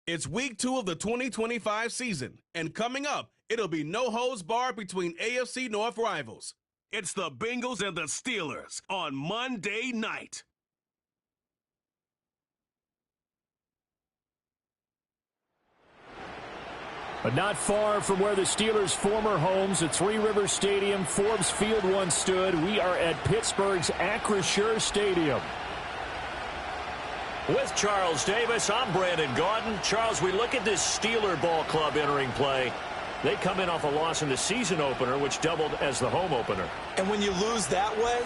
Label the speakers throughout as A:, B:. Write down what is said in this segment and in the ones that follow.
A: It's week 2 of the 2025 season, and coming up, it'll be no holds barred between AFC North rivals. It's the Bengals and the Steelers on Monday night.
B: But not far from where the Steelers' former homes at Three Rivers Stadium, Forbes Field once stood, we are at Pittsburgh's Acrisure Stadium. With Charles Davis, I'm Brandon Gaudin. Charles, we look at this Steeler ball club entering play. They come in off a loss in the season opener, which doubled as the home opener.
C: And when you lose that way,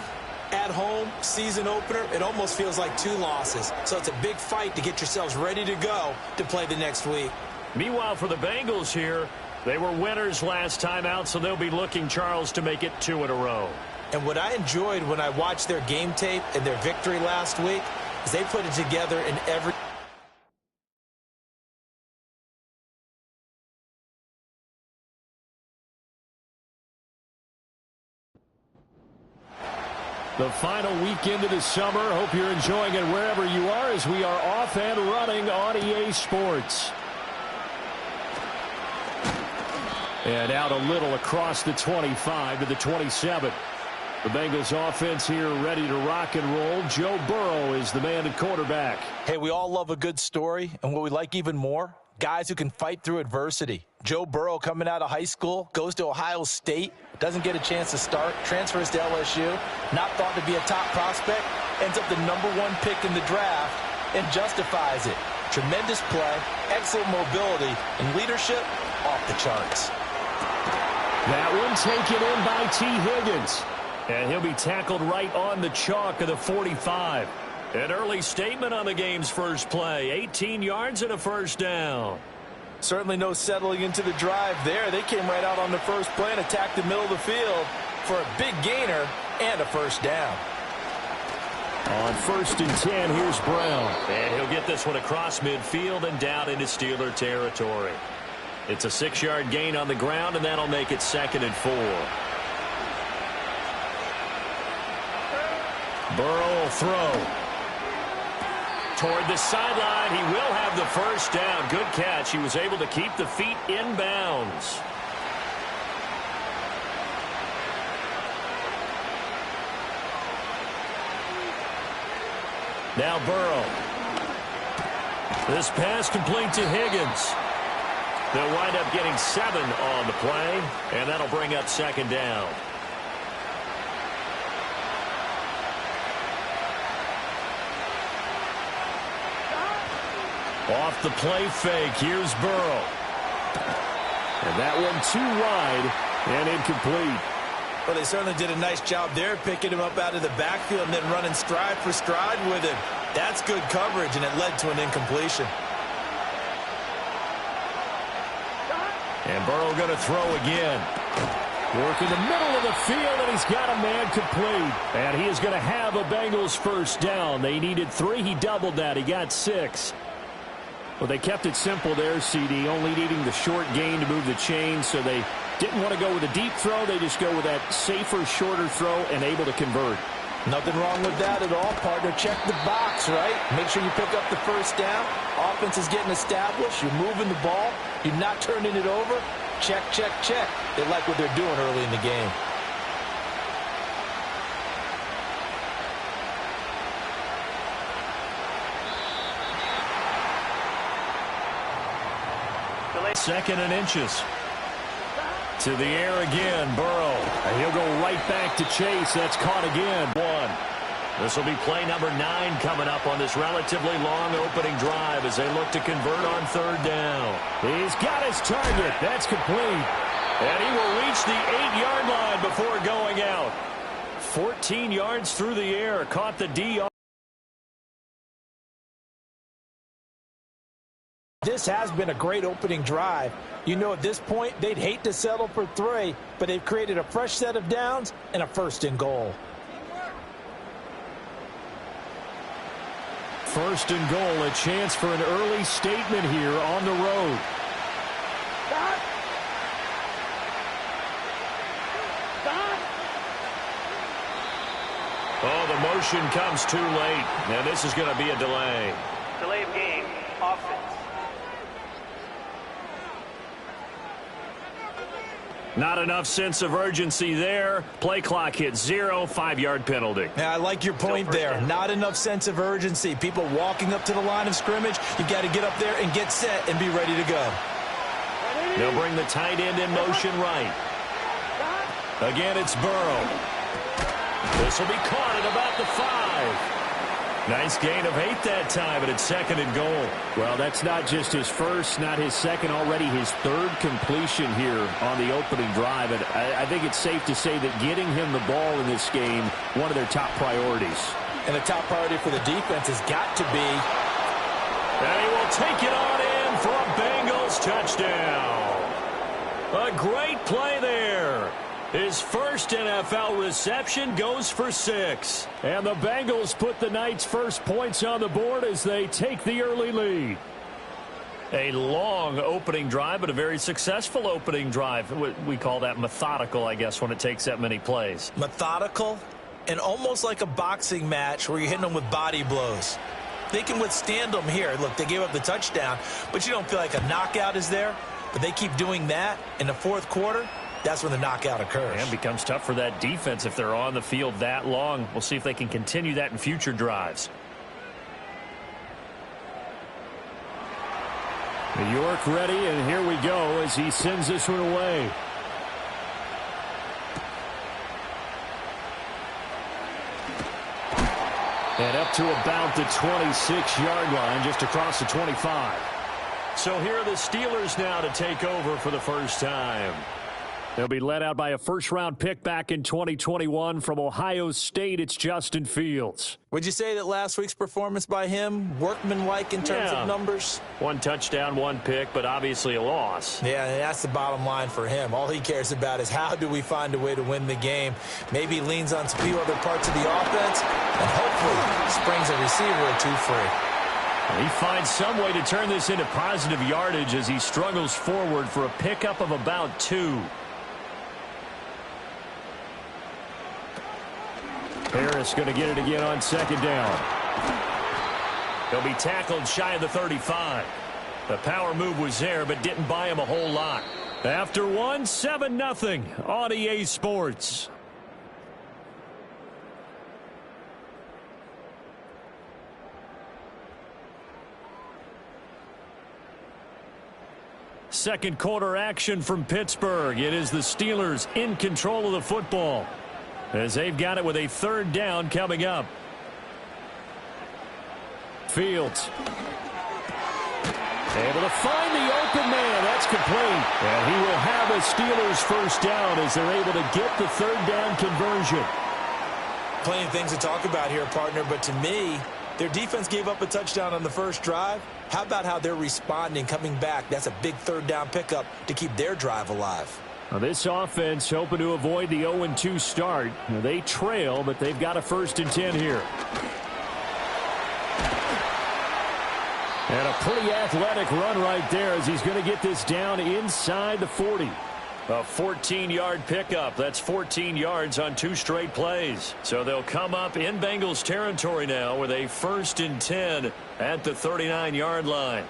C: at home, season opener, it almost feels like 2 losses. So it's a big fight to get yourselves ready to go to play the next week.
B: Meanwhile, for the Bengals here, they were winners last time out, so they'll be looking, Charles, to make it 2 in a row.
C: And what I enjoyed when I watched their game tape and their victory last week is they put it together in every...
B: The final weekend of the summer. Hope you're enjoying it wherever you are as we are off and running on EA Sports. And out a little across the 25 to the 27. The Bengals offense here ready to rock and roll. Joe Burrow is the man at quarterback.
C: Hey, we all love a good story, and what we like even more, guys who can fight through adversity. Joe Burrow coming out of high school, goes to Ohio State, doesn't get a chance to start, transfers to LSU, not thought to be a top prospect, ends up the #1 pick in the draft, and justifies it. Tremendous play, excellent mobility, and leadership off the charts.
B: That one taken in by T. Higgins. And he'll be tackled right on the chalk of the 45. An early statement on the game's first play. 18 yards and a first down.
C: Certainly no settling into the drive there. They came right out on the first play and attacked the middle of the field for a big gainer and a first down.
B: On 1st and 10, here's Brown. And he'll get this one across midfield and down into Steeler territory. It's a 6-yard gain on the ground, and that'll make it 2nd and 4. Burrow will throw. Toward the sideline, he will have the first down. Good catch. He was able to keep the feet in bounds. Now Burrow. This pass complete to Higgins. They'll wind up getting 7 on the play, and that'll bring up 2nd down. Off the play fake, here's Burrow. And that one too wide and incomplete.
C: Well, they certainly did a nice job there, picking him up out of the backfield and then running stride for stride with him. That's good coverage, and it led to an incompletion.
B: And Burrow going to throw again. Work in the middle of the field, and he's got a man complete. And he is going to have a Bengals first down. They needed 3. He doubled that. He got 6. Well, they kept it simple there, CD, only needing the short gain to move the chain, so they didn't want to go with a deep throw. They just go with that safer, shorter throw and able to convert.
C: Nothing wrong with that at all, partner. Check the box, right? Make sure you pick up the first down. Offense is getting established. You're moving the ball. You're not turning it over. Check, check, check. They like what they're doing early in the game.
B: Second and inches. To the air again, Burrow. And he'll go right back to Chase. That's caught again. 1. This will be play number 9 coming up on this relatively long opening drive as they look to convert on 3rd down. He's got his target. That's complete. And he will reach the 8-yard line before going out. 14 yards through the air. Caught the D.
C: This has been a great opening drive. You know, at this point, they'd hate to settle for 3, but they've created a fresh set of downs and a 1st and goal.
B: 1st and goal, a chance for an early statement here on the road. Oh, the motion comes too late, and this is going to be a delay.
D: Delay of game, offense.
B: Not enough sense of urgency there. Play clock hits 0, 5-yard penalty.
C: Yeah, I like your point there. Not enough sense of urgency. People walking up to the line of scrimmage, you've got to get up there and get set and be ready to go.
B: They'll bring the tight end in motion right. Again, it's Burrow. This will be caught at about the 5. Nice gain of 8 that time, but it's 2nd and goal.
D: Well, that's not just his first, not his second, already his 3rd completion here on the opening drive. And I think it's safe to say that getting him the ball in this game, one of their top priorities.
C: And the top priority for the defense has got to be.
B: And he will take it on in for a Bengals touchdown. A great play there. His first NFL reception goes for 6.
D: And the Bengals put the night's first points on the board as they take the early lead.
B: A long opening drive, but a very successful opening drive. We call that methodical, I guess, when it takes that many plays.
C: Methodical and almost like a boxing match where you're hitting them with body blows. They can withstand them here. Look, they gave up the touchdown, but you don't feel like a knockout is there. But they keep doing that in the 4th quarter. That's when the knockout occurs.
B: And becomes tough for that defense if they're on the field that long. We'll see if they can continue that in future drives.
D: York ready, and here we go as he sends this one away. And up to about the 26-yard line, just across the 25.
B: So here are the Steelers now to take over for the first time.
D: They'll be led out by a first-round pick back in 2021 from Ohio State. It's Justin Fields.
C: Would you say that last week's performance by him, workmanlike in terms of numbers?
B: 1 touchdown, 1 pick, but obviously a loss.
C: Yeah, that's the bottom line for him. All he cares about is how do we find a way to win the game. Maybe he leans on some few other parts of the offense and hopefully springs a receiver or 2 free.
B: He finds some way to turn this into positive yardage as he struggles forward for a pickup of about 2.
D: Harris going to get it again on 2nd down.
B: He'll be tackled shy of the 35. The power move was there, but didn't buy him a whole lot.
D: After 1, 7-0 on EA Sports. Second quarter action from Pittsburgh. It is the Steelers in control of the football as they've got it with a 3rd down coming up. Fields able to find the open man. That's complete. And he will have a Steelers first down as they're able to get the 3rd down conversion.
C: Plenty of things to talk about here, partner, but to me, their defense gave up a touchdown on the first drive. How about how they're responding, coming back? That's a big 3rd down pickup to keep their drive alive.
D: Now this offense hoping to avoid the 0-2 start. Now they trail, but they've got a 1st and 10 here. And a pretty athletic run right there as he's going to get this down inside the 40.
B: A 14-yard pickup. That's 14 yards on 2 straight plays. So they'll come up in Bengals territory now with a 1st and 10 at the 39-yard line.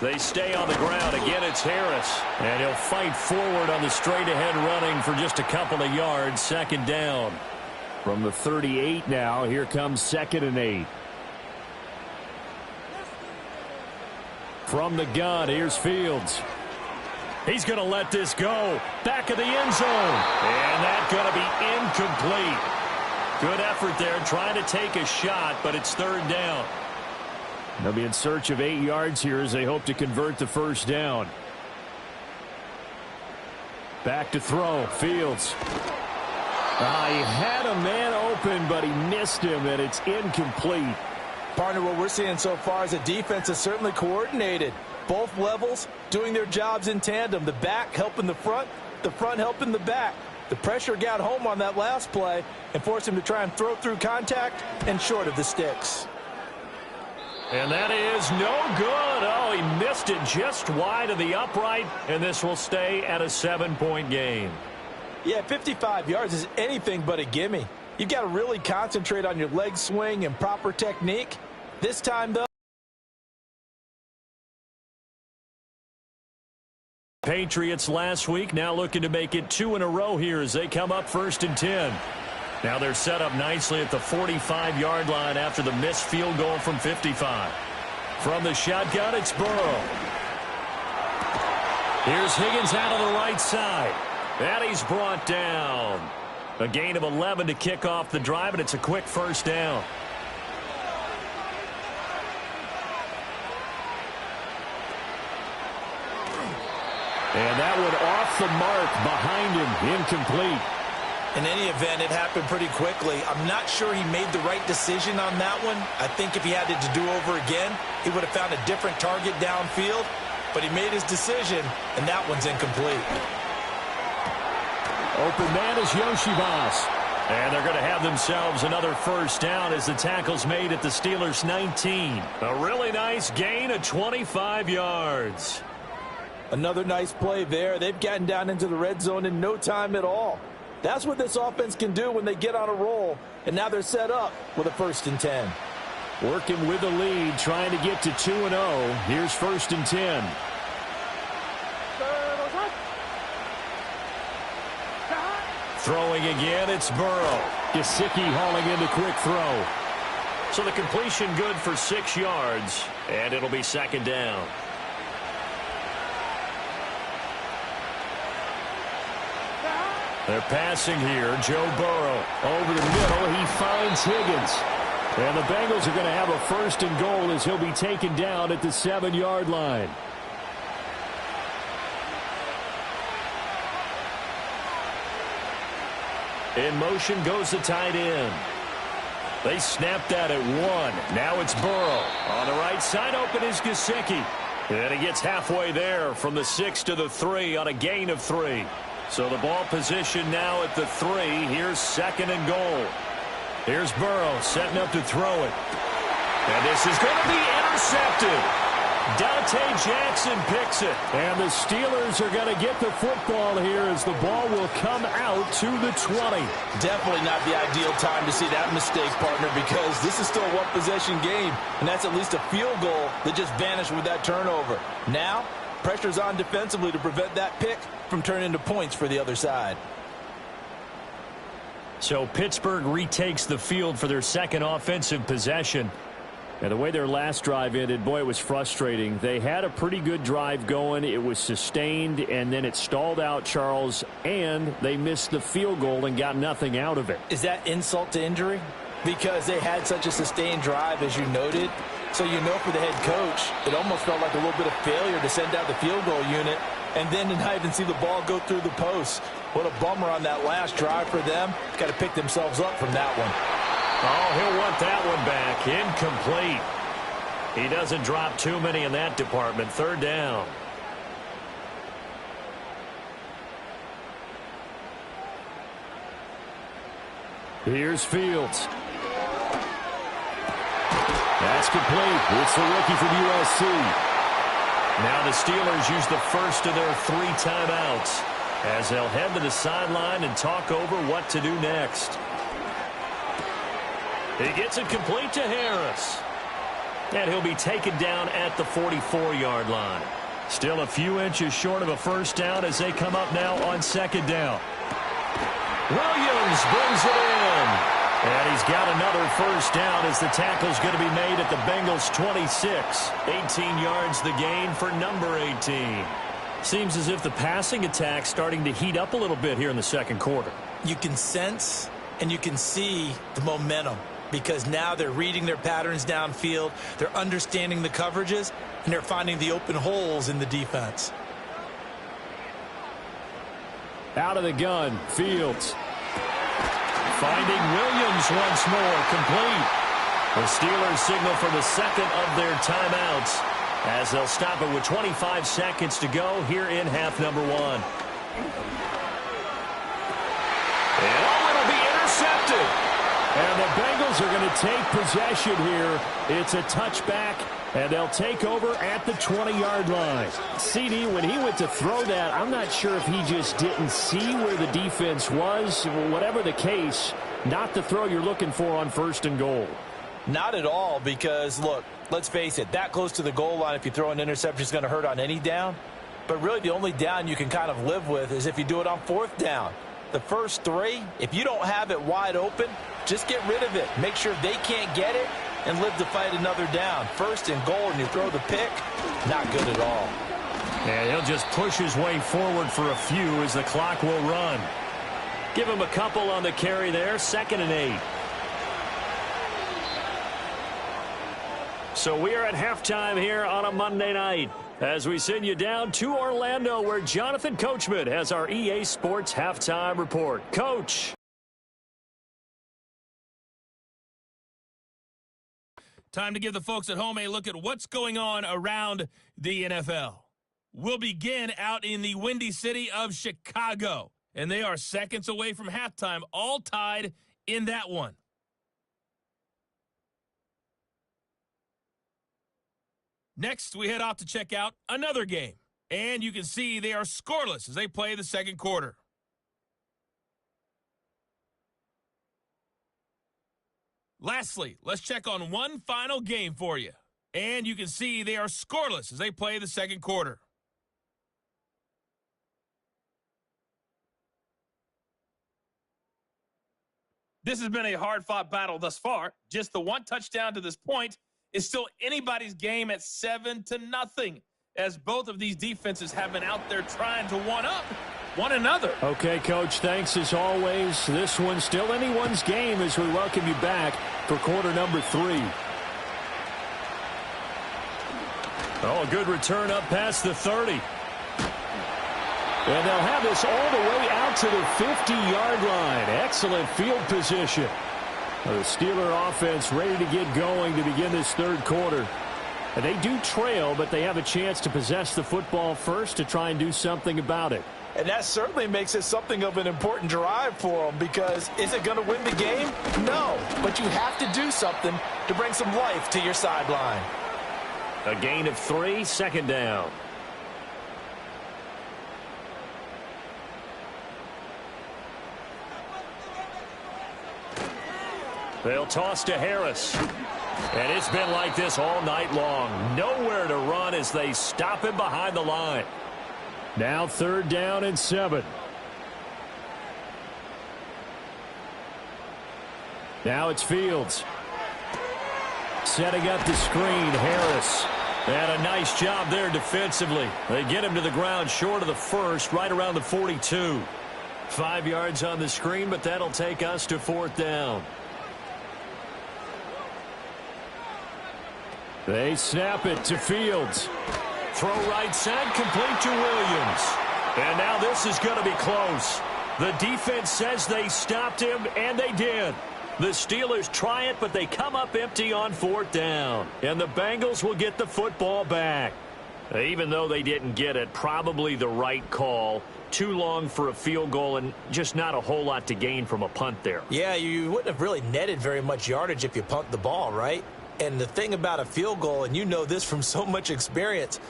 B: They stay on the ground. Again, it's Harris.
D: And he'll fight forward on the straight-ahead running for just a couple of yards. 2nd down. From the 38 now, here comes 2nd and 8. From the gun, here's Fields. He's going to let this go. Back of the end zone.
B: And that's going to be incomplete. Good effort there trying to take a shot, but it's 3rd down.
D: They'll be in search of 8 yards here as they hope to convert the 1st down. Back to throw. Fields. He had a man open, but he missed him, and it's incomplete.
C: Partner, what we're seeing so far is the defense is certainly coordinated. Both levels doing their jobs in tandem. The back helping the front helping the back. The pressure got home on that last play and forced him to try and throw through contact and short of the sticks.
B: And that is no good. Oh, he missed it just wide of the upright, and this will stay at a 7-point game.
C: Yeah, 55 yards is anything but a gimme. You've got to really concentrate on your leg swing and proper technique. This time, though,
B: Patriots last week, now looking to make it 2 in a row here as they come up 1st and 10. Now they're set up nicely at the 45-yard line after the missed field goal from 55. From the shotgun, it's Burrow. Here's Higgins out on the right side. And he's brought down. A gain of 11 to kick off the drive, and it's a quick 1st down.
D: And that one off the mark behind him, incomplete.
C: In any event, it happened pretty quickly. I'm not sure he made the right decision on that one. I think if he had it to do over again, he would have found a different target downfield. But he made his decision, and that one's incomplete.
D: Open man is Yoshibas.
B: And they're going to have themselves another 1st down as the tackle's made at the Steelers' 19. A really nice gain of 25 yards.
C: Another nice play there. They've gotten down into the red zone in no time at all. That's what this offense can do when they get on a roll. And now they're set up with a 1st and 10.
D: Working with the lead, trying to get to 2-0. Here's 1st and 10.
B: Throwing again, it's Burrow.
D: Gesicki hauling in the quick throw.
B: So the completion good for 6 yards, and it'll be 2nd down. They're passing here. Joe Burrow.
D: Over the middle, he finds Higgins. And the Bengals are going to have a 1st and goal as he'll be taken down at the 7-yard line.
B: In motion goes the tight end. They snapped that at 1. Now it's Burrow. On the right side, open is Gesicki. And he gets halfway there from the 6 to the 3 on a gain of 3. So the ball position now at the 3. Here's 2nd and goal. Here's Burrow setting up to throw it. And this is going to be intercepted. Dante Jackson picks it.
D: And the Steelers are going to get the football here as the ball will come out to the 20.
C: Definitely not the ideal time to see that mistake, partner, because this is still a one-possession game, and that's at least a field goal that just vanished with that turnover. Now, pressure's on defensively to prevent that pick from turning into points for the other side.
B: So Pittsburgh retakes the field for their 2nd offensive possession.
D: And the way their last drive ended, boy, it was frustrating. They had a pretty good drive going. It was sustained, and then it stalled out, Charles, and they missed the field goal and got nothing out of it.
C: Is that insult to injury? Because they had such a sustained drive, as you noted. So you know for the head coach, it almost felt like a little bit of failure to send out the field goal unit and then to not even see the ball go through the post. What a bummer on that last drive for them. Got to pick themselves up from that one.
B: Oh, he'll want that one back. Incomplete. He doesn't drop too many in that department. 3rd down.
D: Here's Fields. That's complete. It's the rookie from USC.
B: Now the Steelers use the first of their 3 timeouts as they'll head to the sideline and talk over what to do next. He gets it complete to Harris. And he'll be taken down at the 44-yard line. Still a few inches short of a 1st down as they come up now on 2nd down. Williams brings it in. And he's got another 1st down as the tackle's going to be made at the Bengals' 26. 18 yards the gain for number 18. Seems as if the passing attack's starting to heat up a little bit here in the 2nd quarter.
C: You can sense and you can see the momentum because now they're reading their patterns downfield, they're understanding the coverages, and they're finding the open holes in the defense.
D: Out of the gun, Fields.
B: Finding Williams once more, complete. The Steelers signal for the 2nd of their timeouts as they'll stop it with 25 seconds to go here in half number 1. And it'll be intercepted.
D: And the Bengals are going to take possession here. It's a touchback, and they'll take over at the 20-yard line. CD, when he went to throw that, I'm not sure if he just didn't see where the defense was. Whatever the case, not the throw you're looking for on 1st and goal.
C: Not at all because, look, let's face it, that close to the goal line, if you throw an interception, is going to hurt on any down. but really the only down you can kind of live with is if you do it on 4th down. The first 3, if you don't have it wide open, just get rid of it. Make sure they can't get it and live to fight another down. 1st and goal and you throw the pick, not good at all.
B: And he'll just push his way forward for a few as the clock will run. Give him a couple on the carry there, 2nd and 8. So we are at halftime here on a Monday night as we send you down to Orlando where Jonathan Coachman has our EA Sports Halftime Report. Coach.
E: Time to give the folks at home a look at what's going on around the NFL. We'll begin out in the Windy City of Chicago, and they are seconds away from halftime, all tied in that one. Next, we head off to check out another game. And you can see they are scoreless as they play the second quarter. Lastly, let's check on one final game for you. And you can see they are scoreless as they play the second quarter. This has been a hard-fought battle thus far. Just the one touchdown to this point is still anybody's game at 7-0, as both of these defenses have been out there trying to one-up one another.
B: Okay, Coach, thanks as always. This one's still anyone's game as we welcome you back for quarter number 3. Oh, a good return up past the 30. And they'll have this all the way out to the 50-yard line. Excellent field position. The Steeler offense ready to get going to begin this third quarter. And they do trail, but they have a chance to possess the football first to try and do something about it.
C: And that certainly makes it something of an important drive for them, because is it going to win the game? No, but you have to do something to bring some life to your sideline.
B: A gain of 3, 2nd down. They'll toss to Harris. And it's been like this all night long. Nowhere to run as they stop him behind the line. Now 3rd down and 7. Now it's Fields. Setting up the screen, Harris. And a nice job there defensively. They get him to the ground short of the first, right around the 42. 5 yards on the screen, but that'll take us to 4th down. They snap it to Fields. Throw right side, complete to Williams. And now this is going to be close. The defense says they stopped him, and they did. The Steelers try it, but they come up empty on 4th down. And the Bengals will get the football back. Even though they didn't get it, probably the right call. Too long for a field goal and just not a whole lot to gain from a punt there.
C: Yeah, you wouldn't have really netted very much yardage if you punt the ball, right? And the thing about a field goal, and you know this from so much experience,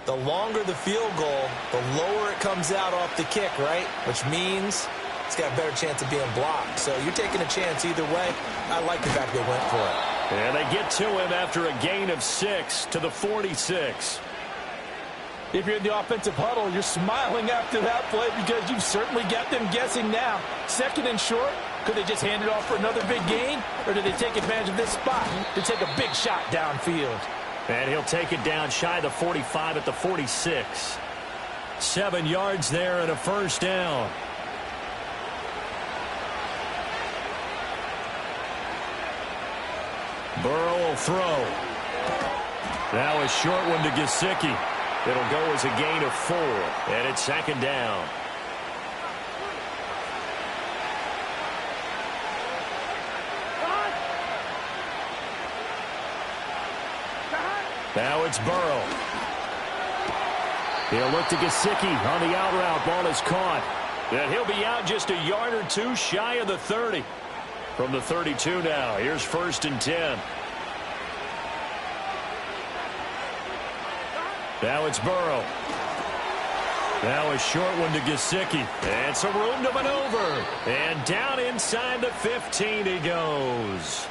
C: the longer the field goal, the lower it comes out off the kick, right? Which means it's got a better chance of being blocked. So you're taking a chance either way. I like the fact they went for it.
B: And they get to him after a gain of 6 to the 46.
C: If you're in the offensive huddle, you're smiling after that play because you've certainly got them guessing now. 2nd and short. Could they just hand it off for another big gain? Or do they take advantage of this spot to take a big shot downfield?
B: And he'll take it down shy of the 45 at the 46. 7 yards there and a 1st down. Burrow will throw. Now a short one to Gesicki. It'll go as a gain of 4. And it's 2nd down. Now it's Burrow. He'll look to Gesicki on the out route. Ball is caught. And he'll be out just a yard or 2 shy of the 30. From the 32 now. Here's 1st and 10. Now it's Burrow. Now a short one to Gesicki. And some room to maneuver. And down inside the 15 he goes.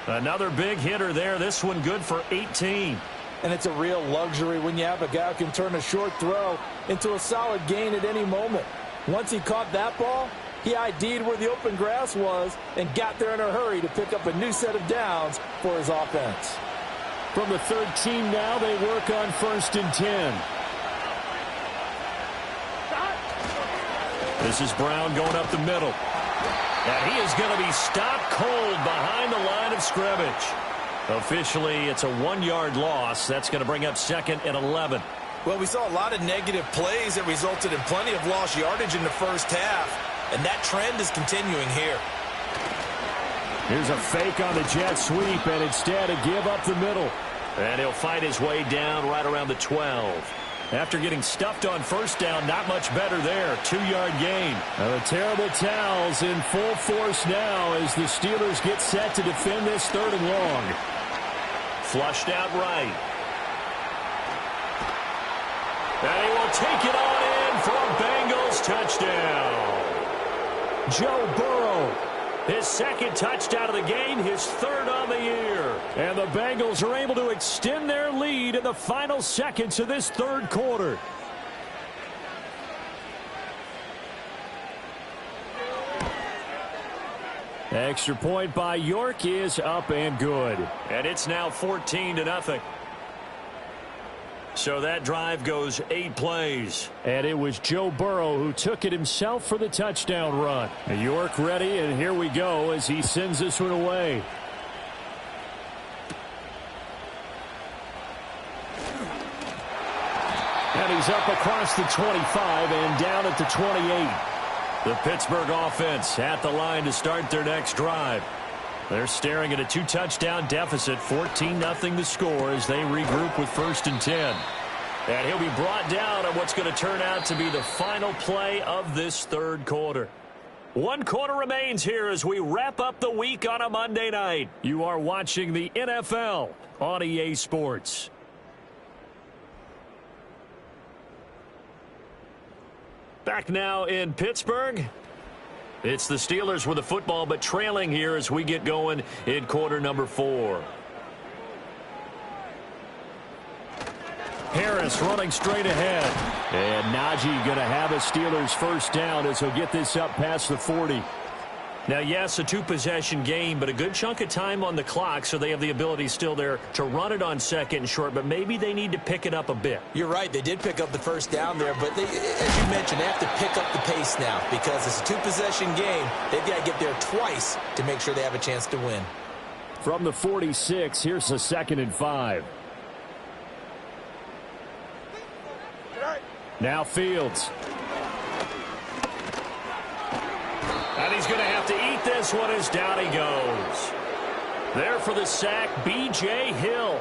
B: Another big hitter there. This one good for 18.
C: And it's a real luxury when you have a guy who can turn a short throw into a solid gain at any moment. Once he caught that ball, he ID'd where the open grass was and got there in a hurry to pick up a new set of downs for his offense.
D: From the 13 now, they work on 1st and 10. This is Brown going up the middle. And he is going to be stopped cold behind the line of scrimmage. Officially, it's a 1-yard loss. That's going to bring up 2nd and 11.
C: Well, we saw a lot of negative plays that resulted in plenty of lost yardage in the first half, and that trend is continuing here.
D: Here's a fake on the jet sweep, and instead a give up the middle.
B: And he'll fight his way down right around the 12.
D: After getting stuffed on 1st down, not much better there. 2-yard gain. Now the terrible towels in full force now as the Steelers get set to defend this 3rd and long.
B: Flushed out right. And he will take it on in for a Bengals touchdown.
D: Joe Burrow.
B: His 2nd touchdown of the game, his 3rd on the year.
D: And the Bengals are able to extend their lead in the final seconds of this 3rd quarter. Extra point by York is up and good.
B: And it's now 14-0. So that drive goes 8 plays.
D: And it was Joe Burrow who took it himself for the touchdown run. York ready, and here we go as he sends this one away. And he's up across the 25 and down at the 28.
B: The Pittsburgh offense at the line to start their next drive. They're staring at a 2-touchdown deficit, 14-0 the score as they regroup with 1st and 10. And he'll be brought down on what's going to turn out to be the final play of this 3rd quarter. 1 quarter remains here as we wrap up the week on a Monday night.
D: You are watching the NFL on EA Sports.
B: Back now in Pittsburgh. It's the Steelers with the football, but trailing here as we get going in quarter number 4.
D: Harris running straight ahead. And Najee going to have a Steelers 1st down as he'll get this up past the 40.
B: Now, yes, a 2-possession game, but a good chunk of time on the clock, so they have the ability still there to run it on 2nd and short, but maybe they need to pick it up a bit.
C: You're right. They did pick up the 1st down there, but they, as you mentioned, they have to pick up the pace now because it's a 2-possession game. They've got to get there twice to make sure they have a chance to win.
D: From the 46, here's a 2nd and 5. Now Fields.
B: And he's going to have to eat this one as down he goes. There for the sack, B.J. Hill.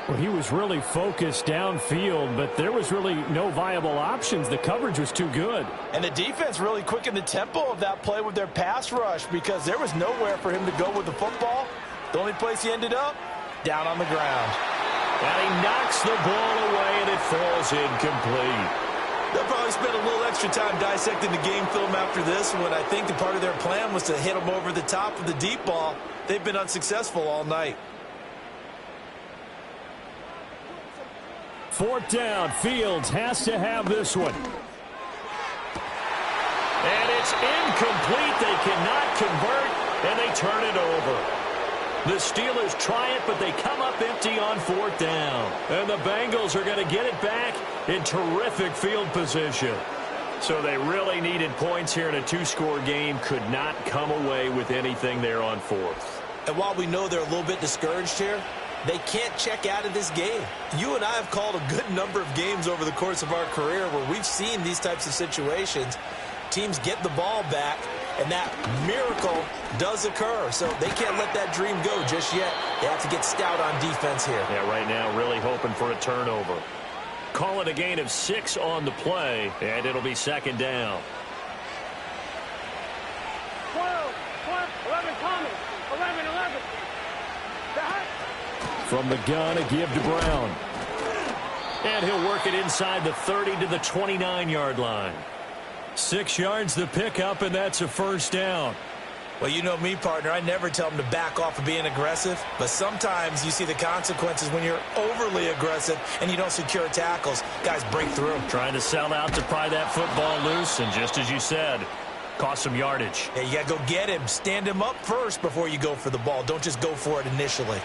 D: Well, he was really focused downfield, but there was really no viable options. The coverage was too good.
C: And the defense really quickened the tempo of that play with their pass rush because there was nowhere for him to go with the football. The only place he ended up, down on the ground.
B: And he knocks the ball away, and it falls incomplete.
C: They'll probably spend a little extra time dissecting the game film after this one. I think the part of their plan was to hit them over the top of the deep ball. They've been unsuccessful all night.
D: 4th down. Fields has to have this one.
B: And it's incomplete. They cannot convert, and they turn it over. The Steelers try it, but they come up empty on 4th down. And the Bengals are going to get it back in terrific field position. So they really needed points here in a 2-score game. Could not come away with anything there on 4th.
C: And while we know they're a little bit discouraged here, they can't check out of this game. You and I have called a good number of games over the course of our career where we've seen these types of situations. Teams get the ball back, and that miracle does occur. So they can't let that dream go just yet. They have to get stout on defense here.
B: Yeah, right now really hoping for a turnover. Call it a gain of 6 on the play, and it'll be 2nd down.
F: 12, 11, 11.
D: From the gun, a give to Brown.
B: And he'll work it inside the 30 to the 29-yard line.
D: 6 yards the pickup, and that's a 1st down.
C: Well, you know me, partner. I never tell them to back off of being aggressive, but sometimes you see the consequences when you're overly aggressive and you don't secure tackles. Guys break through.
B: Trying to sell out to pry that football loose, and just as you said, cost some yardage.
C: Yeah, you got to go get him. Stand him up first before you go for the ball. Don't just go for it initially.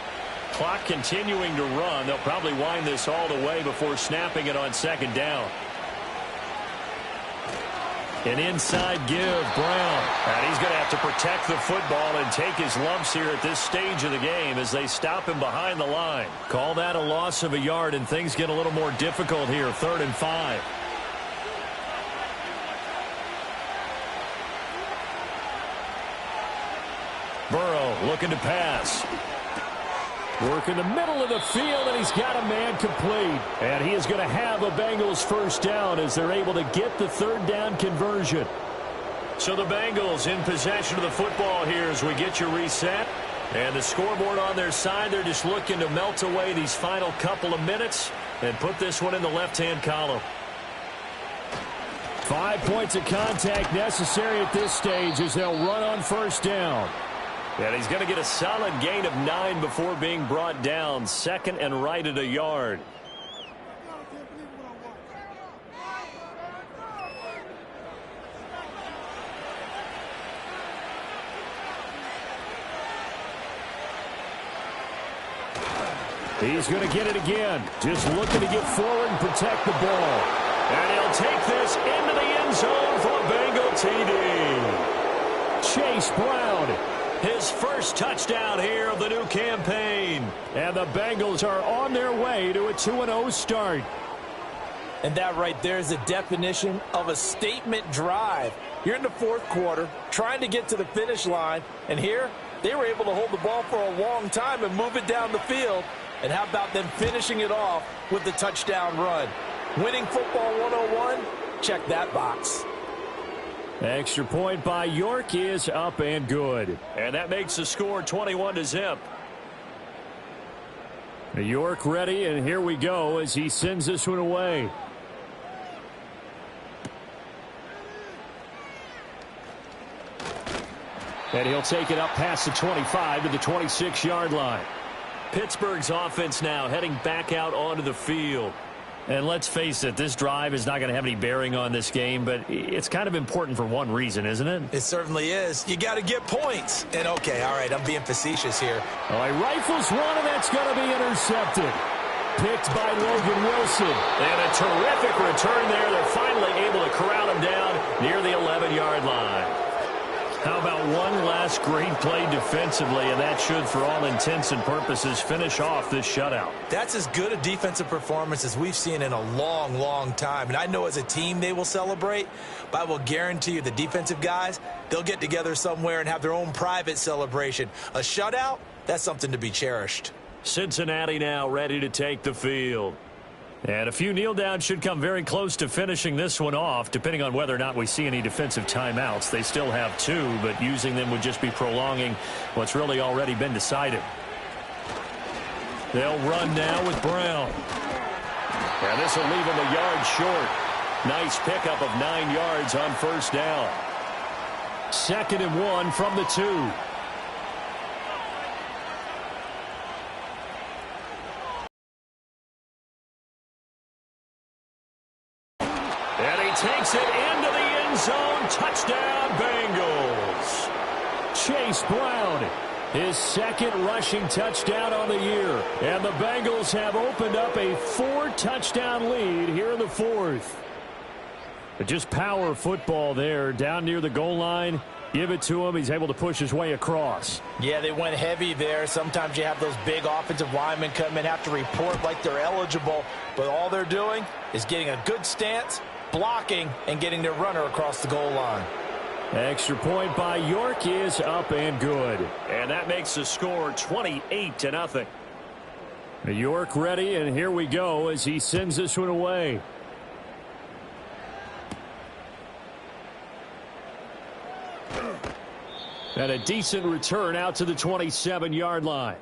B: Clock continuing to run. They'll probably wind this all the way before snapping it on second down. An inside give, Brown. And he's going to have to protect the football and take his lumps here at this stage of the game as they stop him behind the line. Call that a loss of a yard, and things get a little more difficult here. 3rd and 5. Burrow looking to pass. Work in the middle of the field, and he's got a man complete. And he is going to have a Bengals first down as they're able to get the 3rd down conversion. So the Bengals in possession of the football here as we get you reset. And the scoreboard on their side, they're just looking to melt away these final couple of minutes and put this one in the left-hand column.
D: 5 points of contact necessary at this stage as they'll run on first down.
B: And he's going to get a solid gain of 9 before being brought down. 2nd and right at a yard.
D: He's going to get it again. Just looking to get forward and protect the ball.
B: And he'll take this into the end zone for a Bengal TD.
D: Chase Brown.
B: His first touchdown here of the new campaign.
D: And the Bengals are on their way to a 2-0 start.
C: And that right there is the definition of a statement drive. You're in the 4th quarter, trying to get to the finish line, and here they were able to hold the ball for a long time and move it down the field. And how about them finishing it off with the touchdown run? Winning football 101, check that box.
D: Extra point by York is up and good.
B: And that makes the score 21-0.
D: York ready, and here we go as he sends this one away. And he'll take it up past the 25 to the 26-yard line.
B: Pittsburgh's offense now heading back out onto the field.
D: And let's face it, this drive is not going to have any bearing on this game, but it's kind of important for one reason, isn't it?
C: It certainly is. You got to get points. And okay, all right, I'm being facetious here.
D: Oh, he rifles one, and that's going to be intercepted. Picked by Logan Wilson.
B: And a terrific return there. They're finally able to corral him down near the 11-yard line.
D: How about one last great play defensively, and that should, for all intents and purposes, finish off this shutout.
C: That's as good a defensive performance as we've seen in a long, long time. And I know as a team they will celebrate, but I will guarantee you the defensive guys, they'll get together somewhere and have their own private celebration. A shutout, that's something to be cherished.
B: Cincinnati now ready to take the field.
D: And a few kneel downs should come very close to finishing this one off, depending on whether or not we see any defensive timeouts. They still have 2, but using them would just be prolonging what's really already been decided.
B: They'll run now with Brown. And this will leave him a yard short. Nice pickup of 9 yards on first down.
D: 2nd and 1 from the 2.
B: Takes it into the end zone. Touchdown, Bengals.
D: Chase Brown, his 2nd rushing touchdown on the year. And the Bengals have opened up a 4-touchdown lead here in the 4th. But just power football there down near the goal line. Give it to him. He's able to push his way across.
C: Yeah, they went heavy there. Sometimes you have those big offensive linemen come in, have to report like they're eligible. But all they're doing is getting a good stance, blocking, and getting their runner across the goal line.
D: Extra point by York is up and good.
B: And that makes the score 28-0.
D: York ready, and here we go as he sends this one away. And a decent return out to the 27-yard line.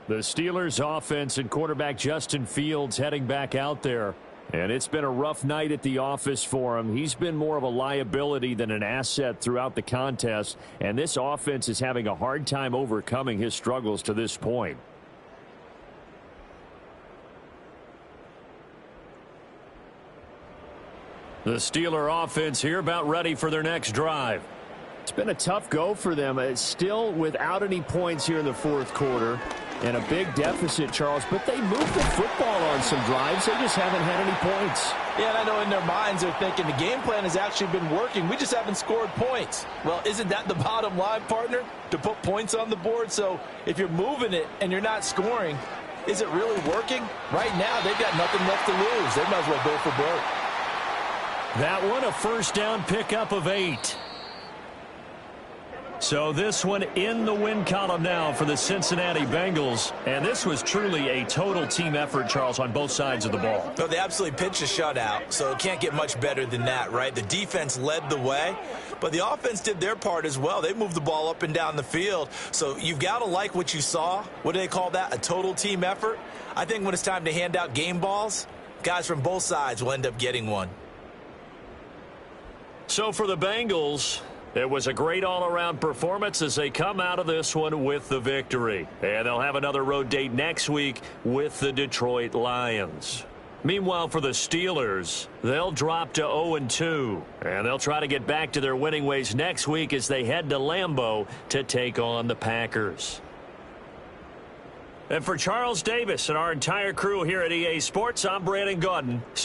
D: The Steelers offense and quarterback Justin Fields heading back out there. And it's been a rough night at the office for him. He's been more of a liability than an asset throughout the contest, and this offense is having a hard time overcoming his struggles to this point. The Steeler offense here about ready for their next drive. It's been a tough go for them. It's still without any points here in the fourth quarter. And a big deficit, Charles, but they moved the football on some drives. They just haven't had any points.
C: Yeah, and I know in their minds they're thinking the game plan has actually been working. We just haven't scored points. Well, isn't that the bottom line, partner? To put points on the board? So if you're moving it and you're not scoring, is it really working? Right now, they've got nothing left to lose. They might as well go for broke.
B: That one, a first down pickup of 8. So this one in the win column now for the Cincinnati Bengals. And this was truly a total team effort, Charles, on both sides of the ball.
C: So they absolutely pitched a shutout, so it can't get much better than that, right? The defense led the way, but the offense did their part as well. They moved the ball up and down the field. So you've got to like what you saw. What do they call that? A total team effort? I think when it's time to hand out game balls, guys from both sides will end up getting one.
B: So for the Bengals, it was a great all-around performance as they come out of this one with the victory. And they'll have another road date next week with the Detroit Lions. Meanwhile, for the Steelers, they'll drop to 0-2. And they'll try to get back to their winning ways next week as they head to Lambeau to take on the Packers. And for Charles Davis and our entire crew here at EA Sports, I'm Brandon Gaudin.